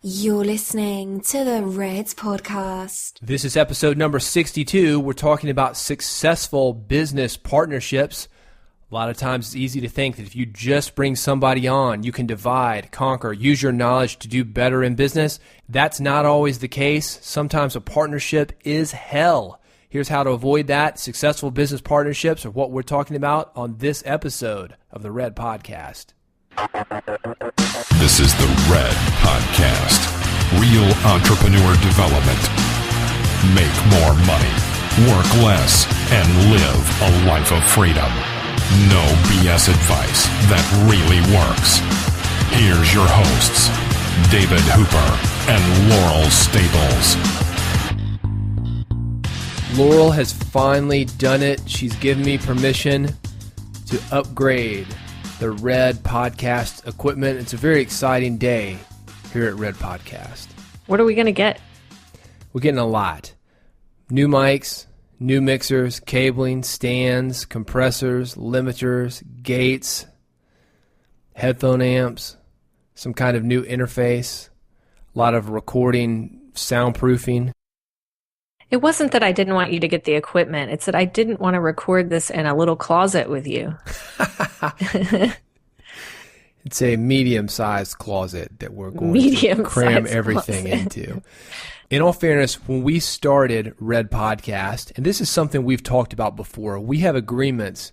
You're listening to the Reds Podcast. This is episode number 62. We're talking about successful business partnerships. A lot of times it's easy to think that if you just bring somebody on, you can divide, conquer, use your knowledge to do better in business. That's not always the case. Sometimes a partnership is hell. Here's how to avoid that. Successful business partnerships are what we're talking about on this episode of the Red Podcast. This is the Red Podcast. Real entrepreneur development. Make more money, work less, and live a life of freedom. No BS advice that really works. Here's your hosts, David Hooper and Laurel Staples. Laurel has finally done it. She's given me permission to upgrade the Red Podcast equipment. It's a very exciting day here at Red Podcast. What are we going to get? We're getting a lot. New mics, new mixers, cabling, stands, compressors, limiters, gates, headphone amps, some kind of new interface, a lot of recording, soundproofing. It wasn't that I didn't want you to get the equipment. It's that I didn't want to record this in a little closet with you. It's a medium-sized closet that we're going to cram everything into. In all fairness, when we started Red Podcast, and this is something we've talked about before, we have agreements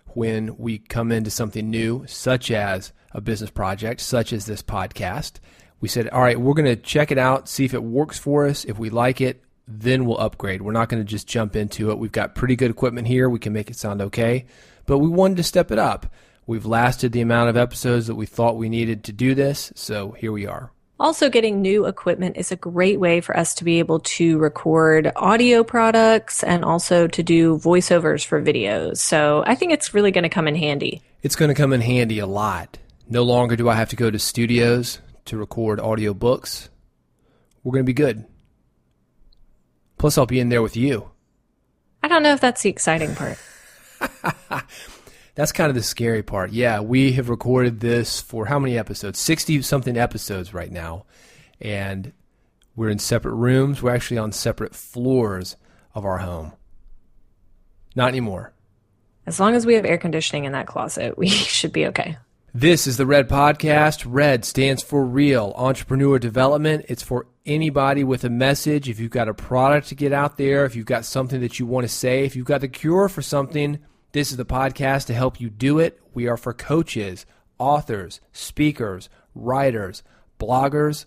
when we come into something new, such as a business project, such as this podcast. We said, all right, we're going to check it out, see if it works for us. If we like it, then we'll upgrade. We're not going to just jump into it. We've got pretty good equipment here. We can make it sound okay. But we wanted to step it up. We've lasted the amount of episodes that we thought we needed to do this, so here we are. Also, getting new equipment is a great way for us to be able to record audio products and also to do voiceovers for videos. So I think it's really going to come in handy. It's going to come in handy a lot. No longer do I have to go to studios to record audio books. We're going to be good. Plus, I'll be in there with you. I don't know if that's the exciting part. That's kind of the scary part. Yeah, we have recorded this for how many episodes? 60-something episodes right now. And we're in separate rooms. We're actually on separate floors of our home. Not anymore. As long as we have air conditioning in that closet, we should be okay. This is the Red Podcast. Red stands for Real Entrepreneur Development. It's for anybody with a message. If you've got a product to get out there, if you've got something that you want to say, if you've got the cure for something, this is the podcast to help you do it. We are for coaches, authors, speakers, writers, bloggers,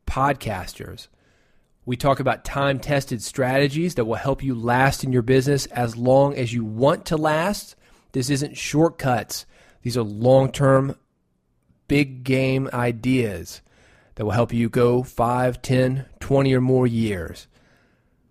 podcasters. We talk about time-tested strategies that will help you last in your business as long as you want to last. This isn't shortcuts. These are long-term, big-game ideas that will help you go 5, 10, 20 or more years.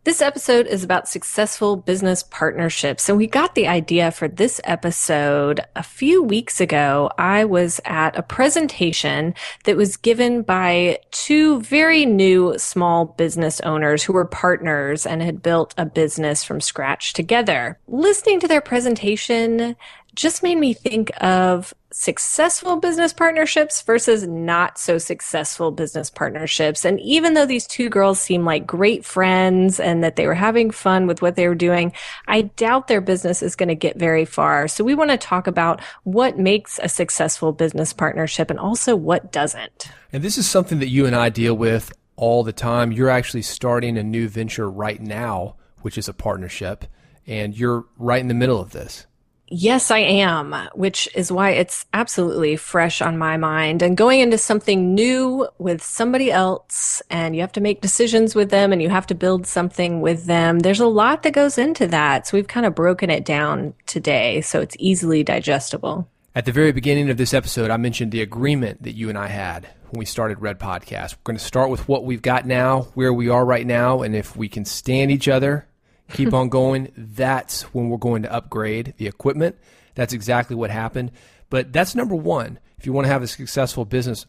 This episode is about successful business partnerships, and we got the idea for this episode a few weeks ago. I was at a presentation that was given by two very new small business owners who were partners and had built a business from scratch together. Listening to their presentation just made me think of successful business partnerships versus not so successful business partnerships. And even though these two girls seem like great friends and that they were having fun with what they were doing, I doubt their business is going to get very far. So we want to talk about what makes a successful business partnership and also what doesn't. And this is something that you and I deal with all the time. You're actually starting a new venture right now, which is a partnership, and you're right in the middle of this. Yes, I am, which is why it's absolutely fresh on my mind. And going into something new with somebody else, and you have to make decisions with them, and you have to build something with them. There's a lot that goes into that. So we've kind of broken it down today so it's easily digestible. At the very beginning of this episode, I mentioned the agreement that you and I had when we started Red Podcast. We're going to start with what we've got now, where we are right now, and if we can stand each other, keep on going, that's when we're going to upgrade the equipment. That's exactly what happened. But that's number one. If you want to have a successful business,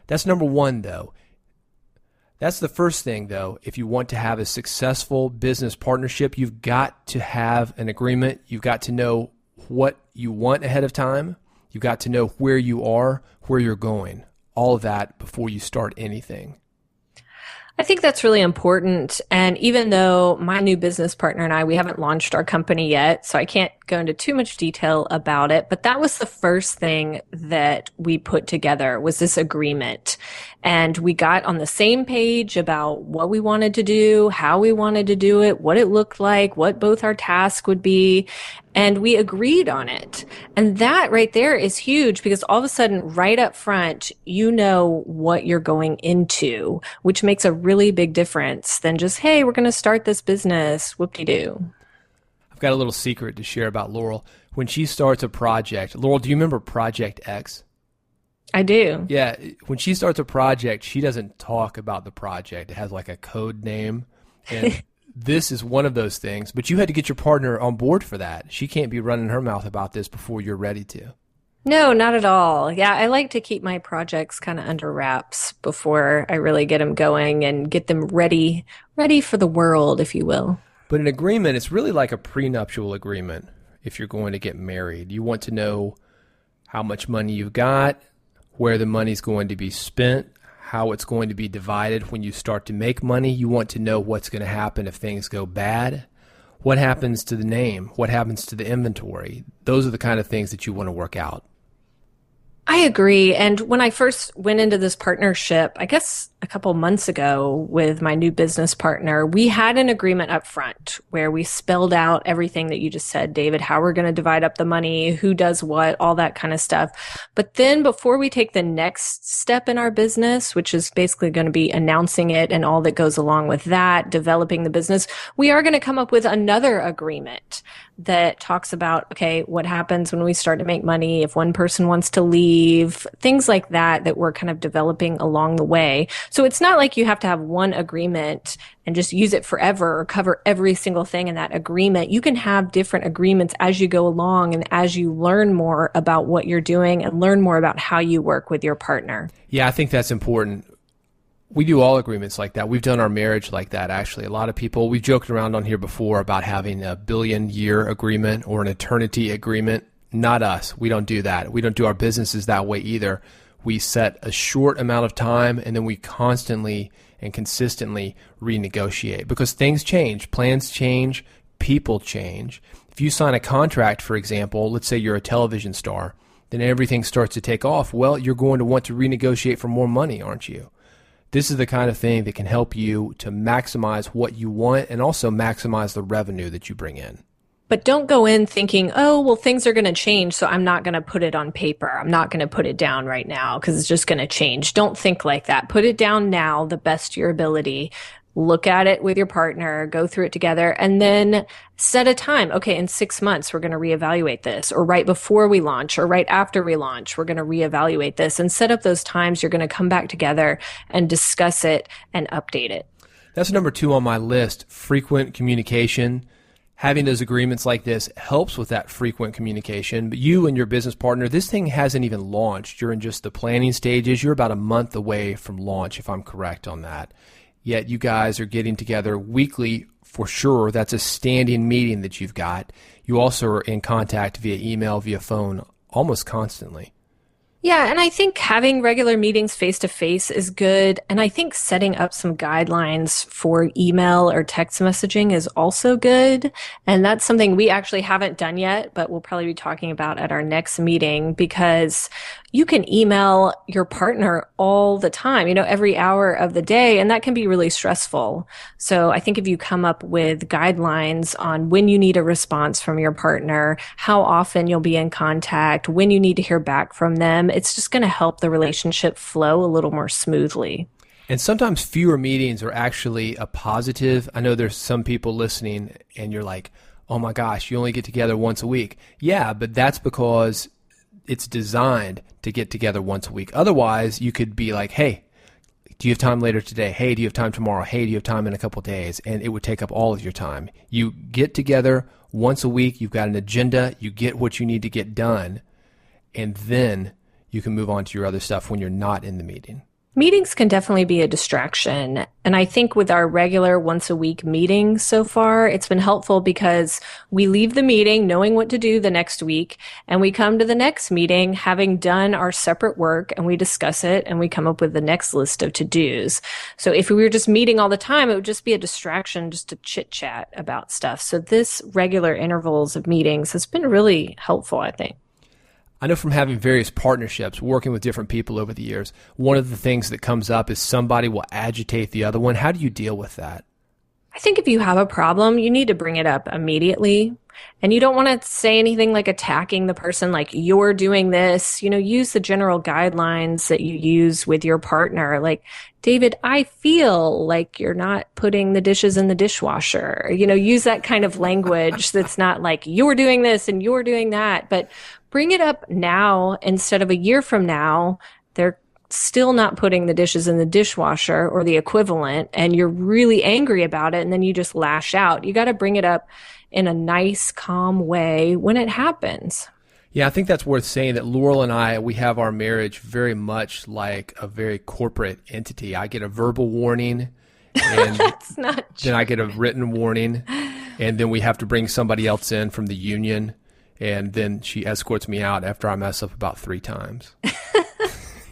that's number one, though. That's the first thing, though. If you want to have a successful business partnership, you've got to have an agreement. You've got to know what you want ahead of time. You've got to know where you are, where you're going. All of that before you start anything. I think that's really important. And even though my new business partner and I, we haven't launched our company yet, so I can't go into too much detail about it, but that was the first thing that we put together was this agreement. And we got on the same page about what we wanted to do, how we wanted to do it, what it looked like, what both our tasks would be. And we agreed on it. And that right there is huge because all of a sudden, right up front, you know what you're going into, which makes a really big difference than just, hey, we're going to start this business, whoop-de-doo. I've got a little secret to share about Laurel. When she starts a project, Laurel, do you remember Project X? I do. Yeah, when she starts a project, she doesn't talk about the project. It has like a code name. And this is one of those things, but you had to get your partner on board for that. She can't be running her mouth about this before you're ready to. No, not at all. Yeah, I like to keep my projects kind of under wraps before I really get them going and get them ready for the world, if you will. But an agreement, it's really like a prenuptial agreement if you're going to get married. You want to know how much money you've got, where the money's going to be spent, how it's going to be divided when you start to make money. You want to know what's going to happen if things go bad. What happens to the name? What happens to the inventory? Those are the kind of things that you want to work out. I agree. And when I first went into this partnership, I guess a couple months ago with my new business partner, we had an agreement up front where we spelled out everything that you just said, David, how we're going to divide up the money, who does what, all that kind of stuff. But then before we take the next step in our business, which is basically going to be announcing it and all that goes along with that, developing the business, we are going to come up with another agreement that talks about, okay, what happens when we start to make money, if one person wants to leave, things like that, that we're kind of developing along the way. So it's not like you have to have one agreement and just use it forever or cover every single thing in that agreement. You can have different agreements as you go along and as you learn more about what you're doing and learn more about how you work with your partner. Yeah, I think that's important. We do all agreements like that. We've done our marriage like that, actually. A lot of people, we've joked around on here before about having a billion-year agreement or an eternity agreement. Not us. We don't do that. We don't do our businesses that way either. We set a short amount of time, and then we constantly and consistently renegotiate because things change, plans change, people change. If you sign a contract, for example, let's say you're a television star, then everything starts to take off. Well, you're going to want to renegotiate for more money, aren't you? This is the kind of thing that can help you to maximize what you want and also maximize the revenue that you bring in. But don't go in thinking, oh, well, things are going to change, so I'm not going to put it on paper. I'm not going to put it down right now because it's just going to change. Don't think like that. Put it down now, the best of your ability. Look at it with your partner, go through it together, and then set a time. Okay, in 6 months, we're going to reevaluate this, or right before we launch, or right after we launch, we're going to reevaluate this, and set up those times you're going to come back together and discuss it and update it. That's number 2 on my list, frequent communication. Having those agreements like this helps with that frequent communication. But you and your business partner, this thing hasn't even launched. You're in just the planning stages. You're about a month away from launch, if I'm correct on that. Yet you guys are getting together weekly for sure. That's a standing meeting that you've got. You also are in contact via email, via phone, almost constantly. Yeah, and I think having regular meetings face-to-face is good. And I think setting up some guidelines for email or text messaging is also good. And that's something we actually haven't done yet, but we'll probably be talking about at our next meeting because you can email your partner all the time, every hour of the day, and that can be really stressful. So I think if you come up with guidelines on when you need a response from your partner, how often you'll be in contact, when you need to hear back from them, it's just going to help the relationship flow a little more smoothly. And sometimes fewer meetings are actually a positive. I know there's some people listening and you're like, oh my gosh, you only get together once a week. Yeah, but that's because it's designed to get together once a week. Otherwise, you could be like, hey, do you have time later today? Hey, do you have time tomorrow? Hey, do you have time in a couple of days? And it would take up all of your time. You get together once a week. You've got an agenda. You get what you need to get done. And then you can move on to your other stuff when you're not in the meeting. Meetings can definitely be a distraction. And I think with our regular once a week meetings so far, it's been helpful because we leave the meeting knowing what to do the next week, and we come to the next meeting having done our separate work, and we discuss it and we come up with the next list of to-dos. So if we were just meeting all the time, it would just be a distraction just to chit chat about stuff. So this regular intervals of meetings has been really helpful, I think. I know from having various partnerships, working with different people over the years, one of the things that comes up is somebody will agitate the other one. How do you deal with that? I think if you have a problem, you need to bring it up immediately. And you don't want to say anything like attacking the person, like you're doing this. Use the general guidelines that you use with your partner. Like, David, I feel like you're not putting the dishes in the dishwasher. Use that kind of language that's not like you're doing this and you're doing that, but bring it up now instead of a year from now. They're still not putting the dishes in the dishwasher or the equivalent, and you're really angry about it, and then you just lash out. You got to bring it up in a nice, calm way when it happens. Yeah, I think that's worth saying that Laurel and I, we have our marriage very much like a very corporate entity. I get a verbal warning, and That's not true. then I get a written warning, and then we have to bring somebody else in from the union, and then she escorts me out after I mess up about 3 times.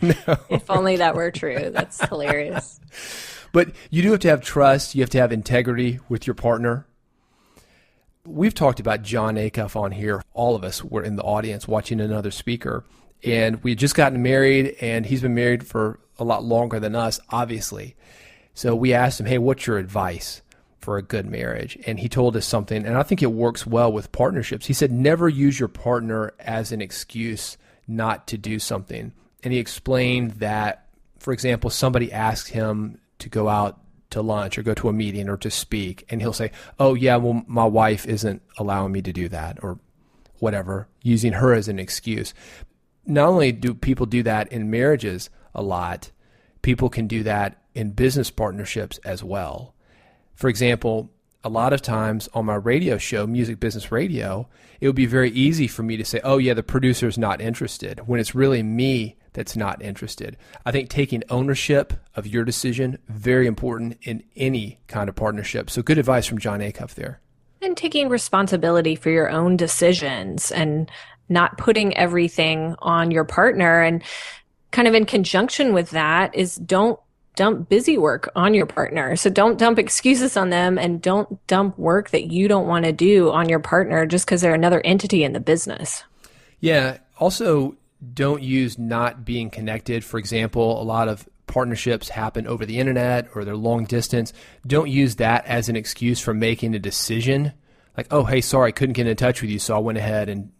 No. If only that were true. That's hilarious. But you do have to have trust. You have to have integrity with your partner. We've talked about John Acuff on here. All of us were in the audience watching another speaker. And we had just gotten married, and he's been married for a lot longer than us, obviously. So we asked him, hey, what's your advice for a good marriage? And he told us something, and I think it works well with partnerships. He said, never use your partner as an excuse not to do something. And he explained that, for example, somebody asked him to go out to lunch or go to a meeting or to speak, and he'll say, oh, yeah, well, my wife isn't allowing me to do that, or whatever, using her as an excuse. Not only do people do that in marriages a lot, people can do that in business partnerships as well. For example, a lot of times on my radio show, Music Business Radio, it would be very easy for me to say, oh, yeah, the producer's not interested, when it's really me that's not interested. I think taking ownership of your decision, very important in any kind of partnership. So good advice from John Acuff there. And taking responsibility for your own decisions and not putting everything on your partner. And kind of in conjunction with that is don't dump busy work on your partner. So don't dump excuses on them, and don't dump work that you don't want to do on your partner just because they're another entity in the business. Yeah. Also, don't use not being connected. For example, a lot of partnerships happen over the internet or they're long distance. Don't use that as an excuse for making a decision. Like, oh, hey, sorry, I couldn't get in touch with you, so I went ahead and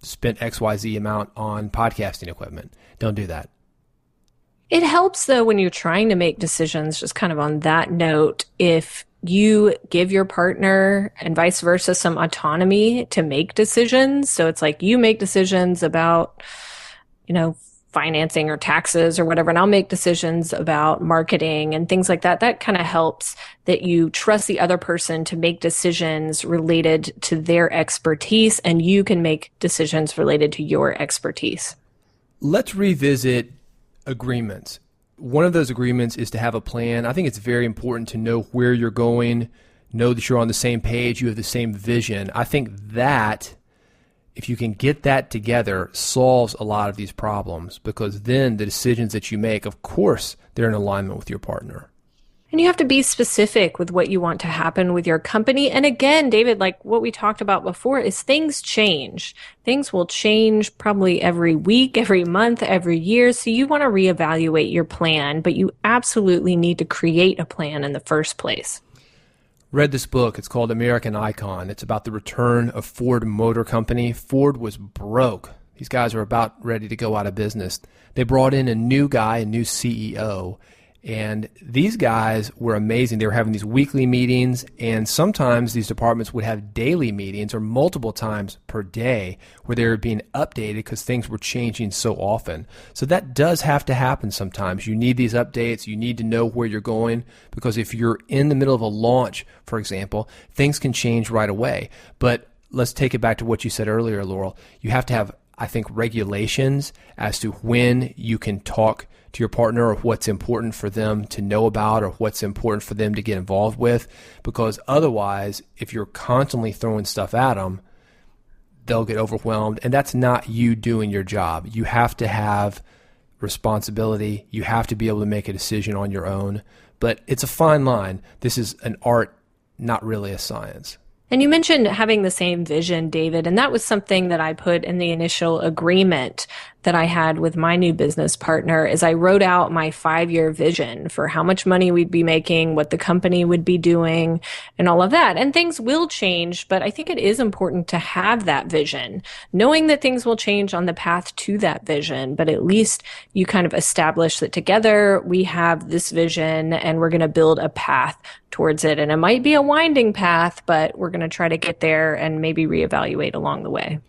spent XYZ amount on podcasting equipment. Don't do that. It helps, though, when you're trying to make decisions, just kind of on that note, if you give your partner and vice versa some autonomy to make decisions. So it's like you make decisions about, financing or taxes or whatever, and I'll make decisions about marketing and things like that. That kind of helps that you trust the other person to make decisions related to their expertise, and you can make decisions related to your expertise. Let's revisit agreements. One of those agreements is to have a plan. I think it's very important to know where you're going, know that you're on the same page, you have the same vision. I think that if you can get that together, solves a lot of these problems, because then the decisions that you make, of course, they're in alignment with your partner. And you have to be specific with what you want to happen with your company. And again, David, like what we talked about before, is things change. Things will change probably every week, every month, every year. So you want to reevaluate your plan, but you absolutely need to create a plan in the first place. Read this book. It's called American Icon. It's about the return of Ford Motor Company. Ford was broke. These guys are about ready to go out of business. They brought in a new guy, a new CEO. And these guys were amazing. They were having these weekly meetings, and sometimes these departments would have daily meetings or multiple times per day where they were being updated because things were changing so often. So that does have to happen sometimes. You need these updates. You need to know where you're going, because if you're in the middle of a launch, for example, things can change right away. But let's take it back to what you said earlier, Laurel. You have to have I think, regulations as to when you can talk to your partner or what's important for them to know about or what's important for them to get involved with. Because otherwise, if you're constantly throwing stuff at them, they'll get overwhelmed. And that's not you doing your job. You have to have responsibility. You have to be able to make a decision on your own. But it's a fine line. This is an art, not really a science. And you mentioned having the same vision, David, and that was something that I put in the initial agreement that I had with my new business partner as I wrote out my 5-year vision for how much money we'd be making, what the company would be doing, and all of that. And things will change, but I think it is important to have that vision, knowing that things will change on the path to that vision, but at least you kind of establish that together we have this vision and we're going to build a path towards it. And it might be a winding path, but we're going to try to get there and maybe reevaluate along the way.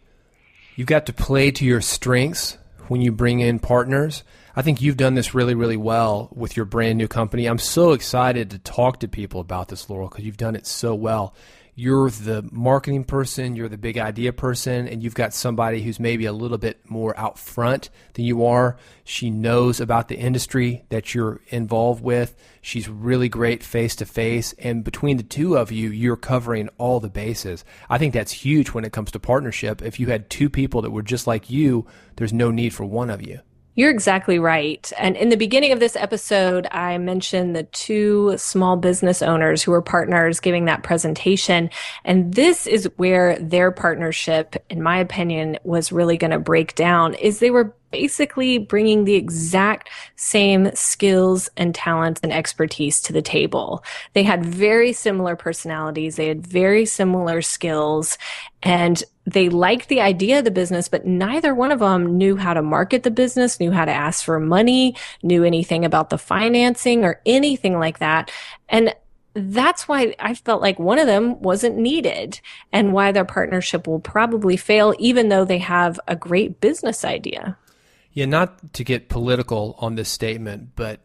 You've got to play to your strengths when you bring in partners. I think you've done this really, really well with your brand new company. I'm so excited to talk to people about this, Laurel, because you've done it so well. You're the marketing person, you're the big idea person, and you've got somebody who's maybe a little bit more out front than you are. She knows about the industry that you're involved with. She's really great face-to-face, and between the two of you, you're covering all the bases. I think that's huge when it comes to partnership. If you had two people that were just like you, there's no need for one of you. You're exactly right. And in the beginning of this episode, I mentioned the 2 small business owners who were partners giving that presentation. And this is where their partnership, in my opinion, was really going to break down, is they were basically bringing the exact same skills and talents and expertise to the table. They had very similar personalities. They had very similar skills, and they liked the idea of the business, but neither one of them knew how to market the business, knew how to ask for money, knew anything about the financing or anything like that. And that's why I felt like one of them wasn't needed and why their partnership will probably fail, even though they have a great business idea. Yeah, not to get political on this statement, but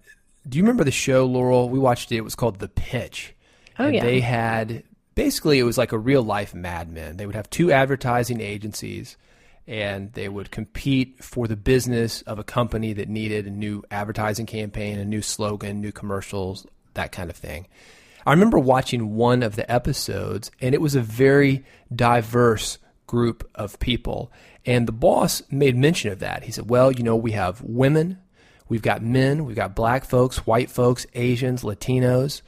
do you remember the show, Laurel? We watched it. It was called The Pitch. Oh, yeah. They had, basically, it was like a real-life Mad Men. They would have 2 advertising agencies, and they would compete for the business of a company that needed a new advertising campaign, a new slogan, new commercials, that kind of thing. I remember watching one of the episodes, and it was a very diverse group of people. And the boss made mention of that. He said, well, we have women, we've got men, we've got black folks, white folks, Asians, Latinos,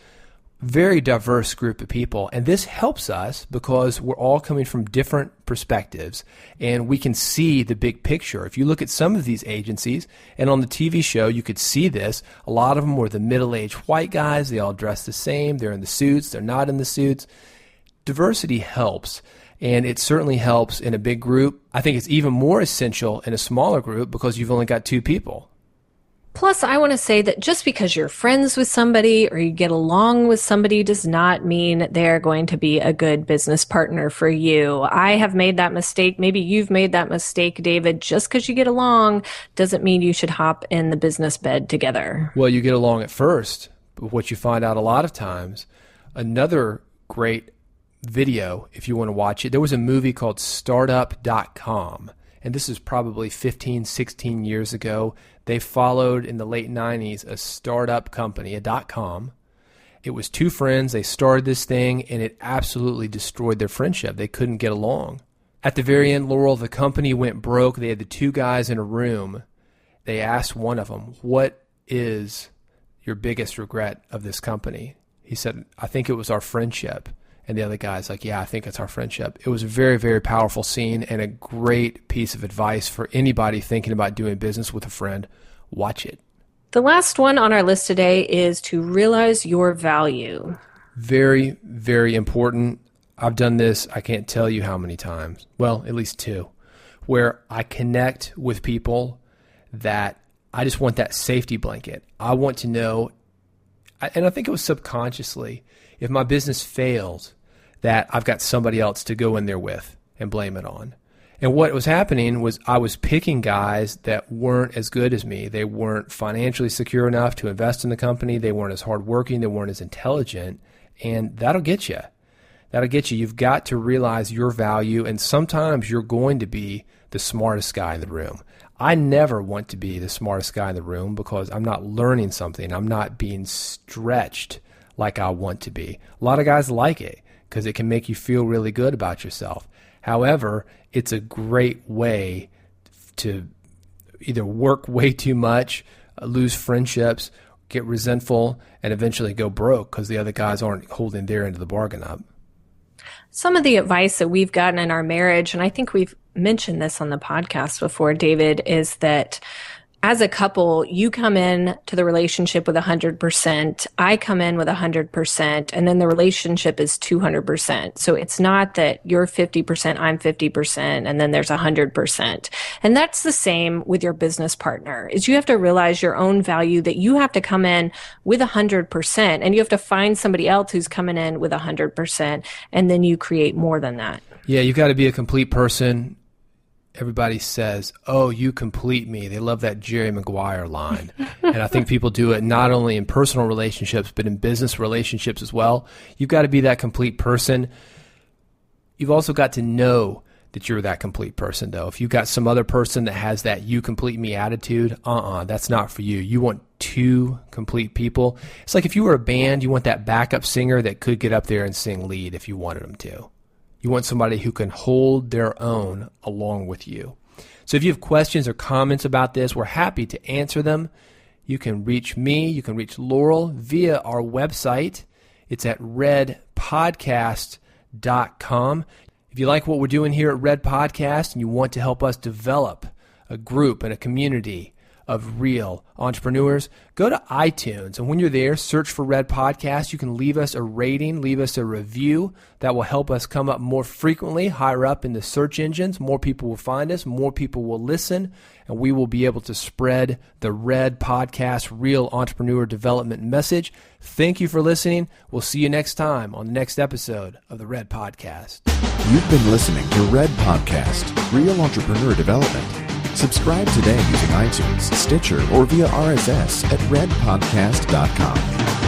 very diverse group of people. And this helps us because we're all coming from different perspectives and we can see the big picture. If you look at some of these agencies, and on the TV show, you could see this. A lot of them were the middle-aged white guys. They all dress the same. They're in the suits. They're not in the suits. Diversity helps. And it certainly helps in a big group. I think it's even more essential in a smaller group because you've only got 2 people. Plus, I want to say that just because you're friends with somebody or you get along with somebody does not mean they're going to be a good business partner for you. I have made that mistake. Maybe you've made that mistake, David. Just because you get along doesn't mean you should hop in the business bed together. Well, you get along at first, but what you find out a lot of times, another great video, if you want to watch it, there was a movie called Startup.com. And this is probably 15, 16 years ago. They followed in the late 90s a startup company, a .com. It was 2 friends. They started this thing, and it absolutely destroyed their friendship. They couldn't get along. At the very end, Laurel, the company went broke. They had the 2 guys in a room. They asked one of them, what is your biggest regret of this company? He said, I think it was our friendship. And the other guy's like, yeah, I think it's our friendship. It was a very, very powerful scene and a great piece of advice for anybody thinking about doing business with a friend. Watch it. The last one on our list today is to realize your value. Very, very important. I've done this, I can't tell you how many times. Well, at least 2, where I connect with people that I just want that safety blanket. I want to know, and I think it was subconsciously, if my business fails, that I've got somebody else to go in there with and blame it on. And what was happening was I was picking guys that weren't as good as me. They weren't financially secure enough to invest in the company. They weren't as hardworking. They weren't as intelligent. And that'll get you. That'll get you. You've got to realize your value. And sometimes you're going to be the smartest guy in the room. I never want to be the smartest guy in the room because I'm not learning something. I'm not being stretched like I want to be. A lot of guys like it because it can make you feel really good about yourself. However, it's a great way to either work way too much, lose friendships, get resentful, and eventually go broke because the other guys aren't holding their end of the bargain up. Some of the advice that we've gotten in our marriage, and I think we've mentioned this on the podcast before, David, is that as a couple, you come in to the relationship with 100%. I come in with 100%, and then the relationship is 200%. So it's not that you're 50%, I'm 50%, and then there's 100%. And that's the same with your business partner, is you have to realize your own value, that you have to come in with 100%, and you have to find somebody else who's coming in with 100%, and then you create more than that. Yeah, you've got to be a complete person. Everybody says, "Oh, you complete me." They love that Jerry Maguire line. And I think people do it not only in personal relationships, but in business relationships as well. You've got to be that complete person. You've also got to know that you're that complete person, though. If you've got some other person that has that "you complete me" attitude, that's not for you. You want two complete people. It's like if you were a band, you want that backup singer that could get up there and sing lead if you wanted them to. You want somebody who can hold their own along with you. So if you have questions or comments about this, we're happy to answer them. You can reach me, you can reach Laurel via our website. It's at redpodcast.com. If you like what we're doing here at Red Podcast and you want to help us develop a group and a community of real entrepreneurs, go to iTunes, and when you're there, search for Red Podcast. You can leave us a rating, leave us a review. That will help us come up more frequently, higher up in the search engines. More people will find us, more people will listen, and we will be able to spread the Red Podcast Real Entrepreneur Development message. Thank you for listening. We'll see you next time on the next episode of the Red Podcast. You've been listening to Red Podcast, Real Entrepreneur Development. Subscribe today using iTunes, Stitcher, or via RSS at redpodcast.com.